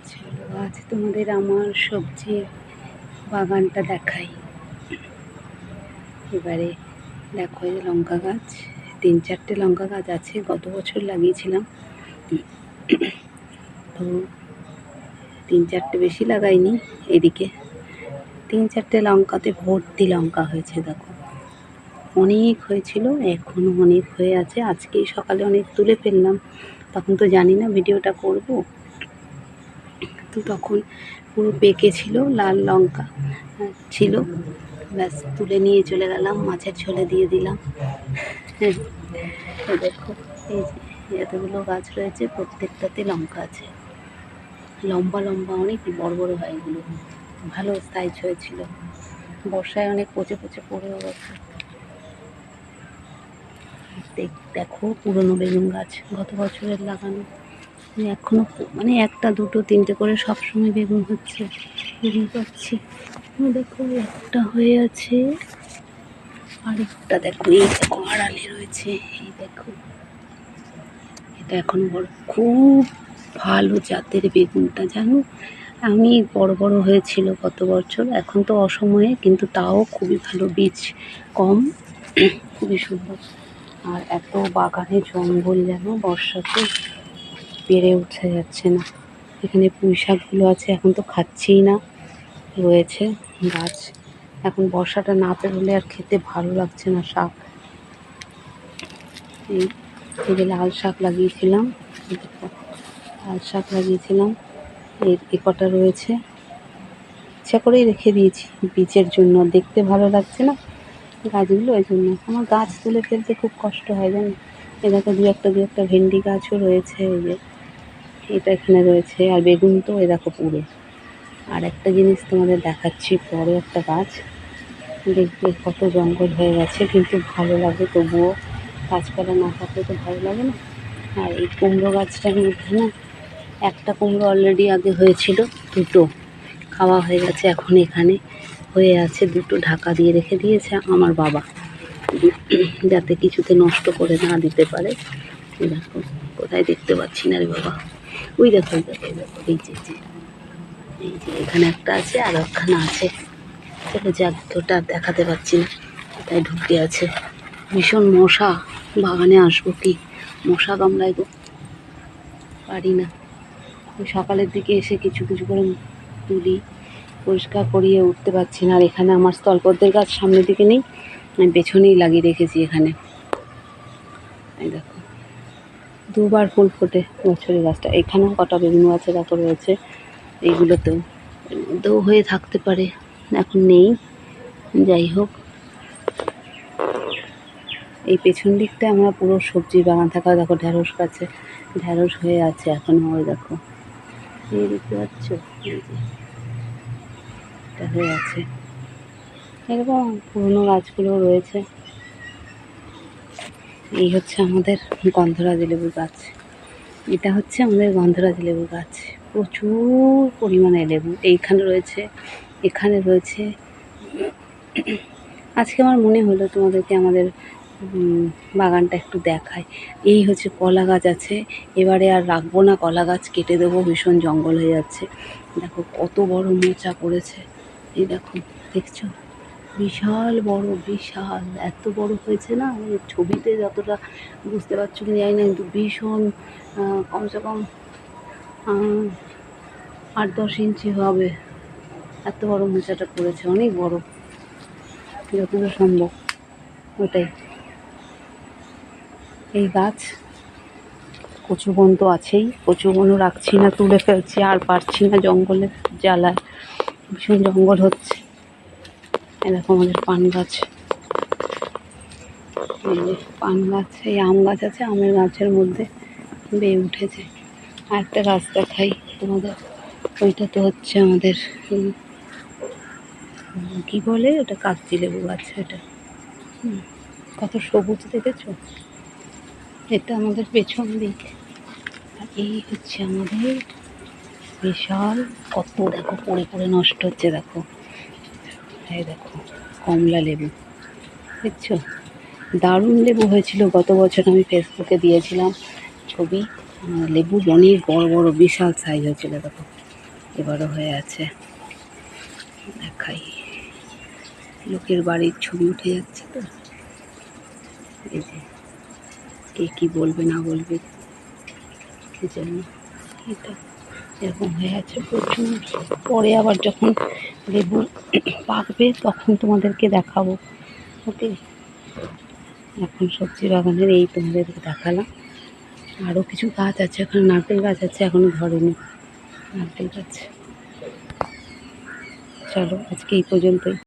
চলো আজ তোমাদের আমার সবজি বাগানটা দেখাই। এবারে দেখো এই লঙ্কা গাছ, 3-4টে লঙ্কা গাছ আছে, গত বছর লাগিয়েছিলাম। তো 3-4টে বেশি লাগাইনি, এদিকে 3-4টে লঙ্কাতে ভর্তি লঙ্কা হয়েছে। দেখো অনেক হয়েছিল, এখনও অনেক হয়ে আছে। আজকেই সকালে অনেক তুলে ফেললাম, তখন তো জানি না ভিডিওটা করব। তো তখন পুরো পেকে ছিল, লাল লঙ্কা ছিল, ব্যাস তুলে নিয়ে চলে গেলাম, মাছের ঝোলে দিয়ে দিলাম। দেখো এই যে এতগুলো গাছ রয়েছে, প্রত্যেকটাতে লঙ্কা আছে, লম্বা লম্বা, অনেক বড় বড় হয় এগুলো, ভালো সাইজ হয়েছিল। বর্ষায় অনেক পচে পচে পড়েও গেছে। দেখো পুরনো বেগুন গাছ, গত বছরের লাগানো, এখনো মানে 1টা 2টো 3টে করে সবসময় বেগুন হচ্ছে, বেগুন পাচ্ছি। দেখো একটা হয়ে আছে, আরেকটা দেখো, এই দেখো আড়ালে রয়েছে, এই দেখো এটা এখন বড়, খুব ভালো জাতের বেগুনটা, জানো। আমি বড় বড় হয়েছিল গত বছর, এখন তো অসময়ে, কিন্তু তাও খুবই ভালো, বীজ কম, খুবই সুন্দর। আর এত বাগানে জঙ্গল, যেন বর্ষাতে পেরে উঠে যাচ্ছে না। এখানে পুঁই শাকগুলো আছে, এখন তো খাচ্ছিই না, রয়েছে গাছ। এখন বর্ষাটা না পেরোলে আর খেতে ভালো লাগছে না শাক। এই যে লাল শাক লাগিয়েছিলাম, লাল শাক লাগিয়েছিলাম, এ কটা রয়েছে, ইচ্ছা করেই রেখে দিয়েছি বীজের জন্য, দেখতে ভালো লাগছে না গাছগুলো, ওই জন্য। আমার গাছ তুলে ফেলতে খুব কষ্ট হয়, জানো। এ দেখো দু একটা ভেন্ডি গাছও রয়েছে, এই যে এটা এখানে রয়েছে। আর বেগুন তো এ দেখো পুরো। আর একটা জিনিস তোমাদের দেখাচ্ছি, বড় একটা গাছ, দেখবে কত জঙ্গল হয়ে গেছে, কিন্তু ভালো লাগে তবুও, গাছপালা না থাকলে তো ভালো লাগে না। আর এই কুমড়ো গাছটার মধ্যে না, একটা কুমড়ো অলরেডি আগে হয়েছিল, 2টো খাওয়া হয়ে গেছে, এখন এখানে হয়ে আছে 2টো, ঢাকা দিয়ে রেখে দিয়েছে আমার বাবা, যাতে কিছুতে নষ্ট করে না দিতে পারে। দেখো কোথায় দেখতে পাচ্ছি না রে বাবা, ওই দেখো এই দেখো, এই যে এই যে এখানে একটা আছে, আর একখানা আছে, চলে যাক, ওটা দেখাতে পাচ্ছি না, কোথায় ঢুকে আছে। ভীষণ মশা, বাগানে আসবো কি, মশা কামড়ায় গো, পারি না। সকালের দিকে এসে কিছু কিছু করে তুলি, পরিষ্কার করিয়ে উঠতে পারছি না। আর এখানে আমার স্থলপদ্মের গাছ সামনের দিকে নেই, আমি পেছনেই লাগিয়ে রেখেছি এখানে। এই দেখো 2বার ফুল ফোটে বছরের গাছটা। এখানেও কটা বেগুন আছে দেখো রয়েছে, এইগুলোতেও হয়ে থাকতে পারে, এখন নেই। যাই হোক, এই পেছন দিকটা আমরা পুরো সবজির বাগান থাকা, দেখো ঢ্যাঁড়স গাছে ঢ্যাঁড়স হয়ে আছে এখনো, ওই দেখো, এই দেখতে পাচ্ছ, এই যে এটা হয়ে আছে। এরকম পুরনো গাছগুলো রয়েছে। এই হচ্ছে আমাদের গন্ধরাজ লেবু গাছ, এটা হচ্ছে আমাদের গন্ধরাজ লেবু গাছ, প্রচুর পরিমাণে লেবু এইখানে রয়েছে, এখানে রয়েছে। আজকে আমার মনে হলো তোমাদেরকে আমাদের বাগানটা একটু দেখায়। এই হচ্ছে কলা গাছ আছে, এবারে আর রাখবো না, কলা গাছ কেটে দেবো, ভীষণ জঙ্গল হয়ে যাচ্ছে। দেখো কত বড় মোচা পড়েছে, এই দেখো, দেখছো, বিশাল বড়, বিশাল, এত বড় হয়েছে না, ছবিতে যতটা বুঝতে পারছো কি জানি না, কিন্তু ভীষণ, কমসে কম 8-10 ইঞ্চি হবে, এত বড় মোচাটা পড়েছে, অনেক বড়, যতটা সম্ভব ওটাই। এই গাছ কচুবন তো আছেই, কচুবনও রাখছি না, তুলে ফেলছি, আর পারছি না, জঙ্গলের জ্বালায় ভীষণ জঙ্গল হচ্ছে। এরকম আমাদের পান গাছ, পান গাছ, এই আম গাছ আছে, আমের গাছের মধ্যে বেয়ে উঠেছে। আর একটা গাছ দেখাই তোমাদের, ওইটা তো হচ্ছে আমাদের কি বলে ওটা, কাগজি লেবু গাছ, এটা কত সবুজ দেখেছো, এটা আমাদের পেছন দিক। আর এই হচ্ছে আমাদের বিশাল, কত দেখো পড়ে পড়ে নষ্ট হচ্ছে, দেখো এই দেখো কমলা লেবু, দেখছো, দারুণ লেবু হয়েছিল গত বছর, আমি ফেসবুকে দিয়েছিলাম ছবি, লেবু অনেক বড় বড়, বিশাল সাইজ হয়েছিল, দেখো এবারও হয়ে আছে। দেখাই, লোকের বাড়ির ছবি উঠে যাচ্ছে তো, এই যে কে কী বলবে না বলবে, এই জন্য এটা এরকম হয়ে আছে প্রচুর। পরে আবার যখন লেবু পাকবে তখন তোমাদেরকে দেখাবো। ওকে, এখন সবজি বাগানের এই তোমাদেরকে দেখালাম। আরও কিছু গাছ আছে, ওখানে নারকেল গাছ আছে, এখনও ধরেনি নারকেল গাছ। চলো আজকে এই পর্যন্তই।